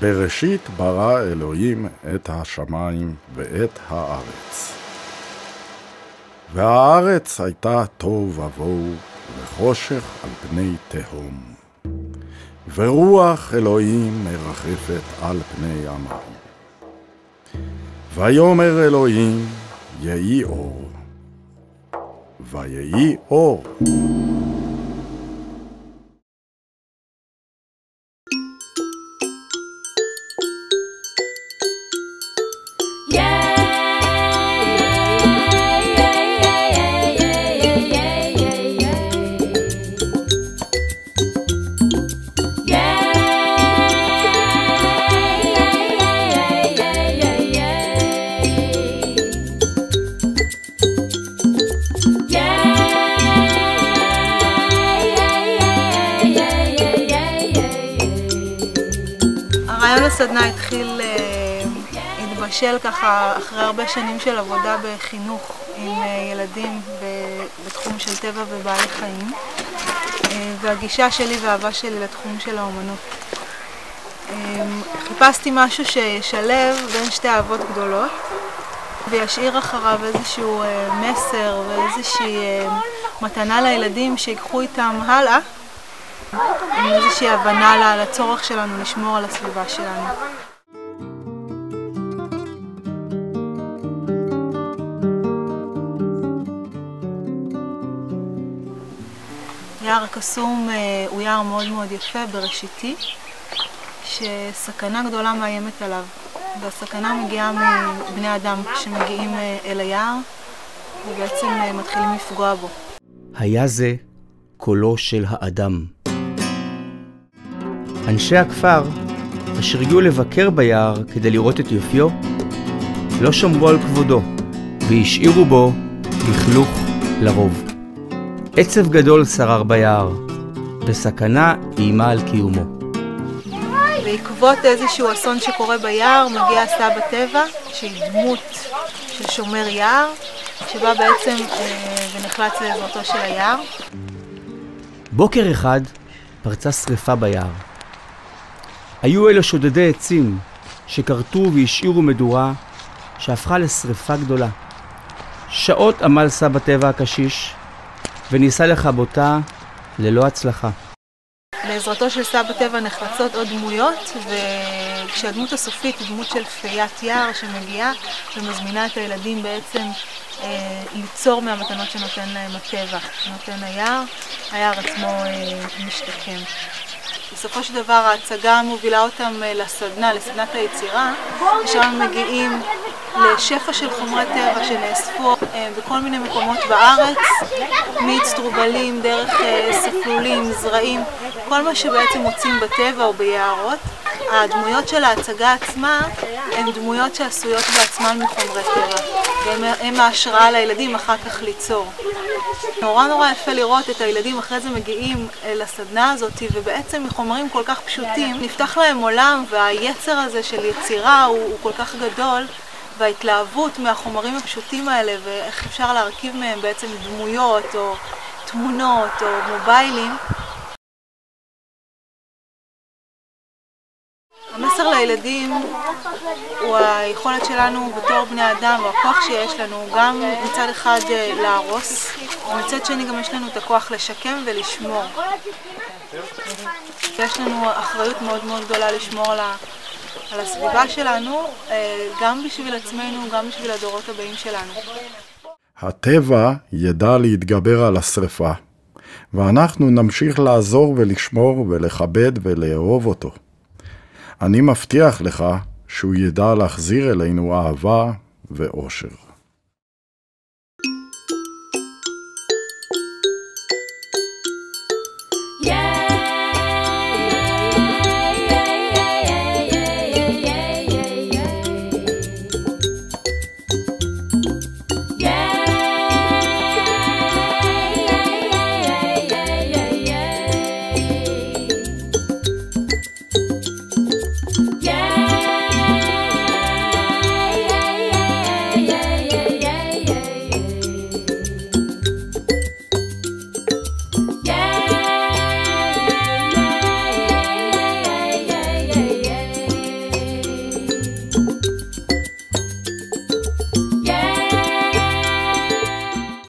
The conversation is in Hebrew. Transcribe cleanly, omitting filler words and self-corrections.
בראשית ברא אלוהים את השמיים ואת הארץ. והארץ הייתה תוהו ובוהו וחושך על פני תהום. ורוח אלוהים מרחפת על פני המים. ויאמר אלוהים יהי אור. ויהי אור. הרעיון לסדנה התחיל להתבשל ככה אחרי הרבה שנים של עבודה בחינוך עם ילדים בתחום של טבע ובעלי חיים, והגישה שלי והאהבה שלי לתחום של האומנות. חיפשתי משהו שישלב בין שתי אהבות גדולות וישאיר אחריו איזשהו מסר ואיזושהי מתנה לילדים שיקחו איתם הלאה, עם איזושהי הבנה לצורך שלנו לשמור על הסביבה שלנו. יער הקסום הוא יער מאוד מאוד יפה בראשיתי, שסכנה גדולה מאיימת עליו, והסכנה מגיעה מבני אדם שמגיעים אל היער ובעצם מתחילים לפגוע בו. היה זה קולו של האדם. אנשי הכפר, אשר הגיעו לבקר ביער כדי לראות את יופיו, לא שמרו על כבודו, והשאירו בו לכלוך לרוב. עצב גדול שרר ביער, וסכנה איימה על קיומו. בעקבות איזשהו אסון שקורה ביער, מגיע סבא טבע, שהיא דמות של שומר יער, שבא בעצם ונחלץ לעזרתו של היער. בוקר אחד פרצה שריפה ביער. היו אלה שודדי עצים שקרטו והשאירו מדורה שהפכה לשריפה גדולה. שעות עמל סבא טבע הקשיש וניסה לכבותה ללא הצלחה. לעזרתו של סבא טבע נחלצות עוד דמויות, וכשהדמות הסופית היא דמות של פיית יער שמגיעה ומזמינה את הילדים בעצם ליצור מהמתנות שנותן להם הטבע, שנותן היער, היער עצמו משתקם. בסופו של דבר ההצגה מובילה אותם לסדנת היצירה, ושם מגיעים לשפע של חומרי טבע שנאספו בכל מיני מקומות בארץ, מאצטרובלים, דרך ספלולים, זרעים, כל מה שבעצם מוצאים בטבע או ביערות. הדמויות של ההצגה עצמה הן דמויות שעשויות בעצמן מחומרי טבע, והן ההשראה לילדים אחר כך ליצור. נורא יפה לראות את הילדים אחרי זה מגיעים לסדנה הזאת, ובעצם מחומרים כל כך פשוטים נפתח להם עולם, והיצר הזה של יצירה הוא כל כך גדול, וההתלהבות מהחומרים הפשוטים האלה ואיך אפשר להרכיב מהם בעצם דמויות או תמונות או מוביילים. המסר לילדים הוא היכולת שלנו בתור בני אדם, או הכוח שיש לנו, גם מצד אחד להרוס, ומצד שני גם יש לנו את הכוח לשקם ולשמור. יש לנו אחריות מאוד מאוד גדולה לשמור על הסביבה שלנו, גם בשביל עצמנו, גם בשביל הדורות הבאים שלנו. הטבע ידע להתגבר על השריפה, ואנחנו נמשיך לעזור ולשמור ולכבד ולאהוב אותו. אני מבטיח לך שהוא ידע להחזיר אלינו אהבה ואושר.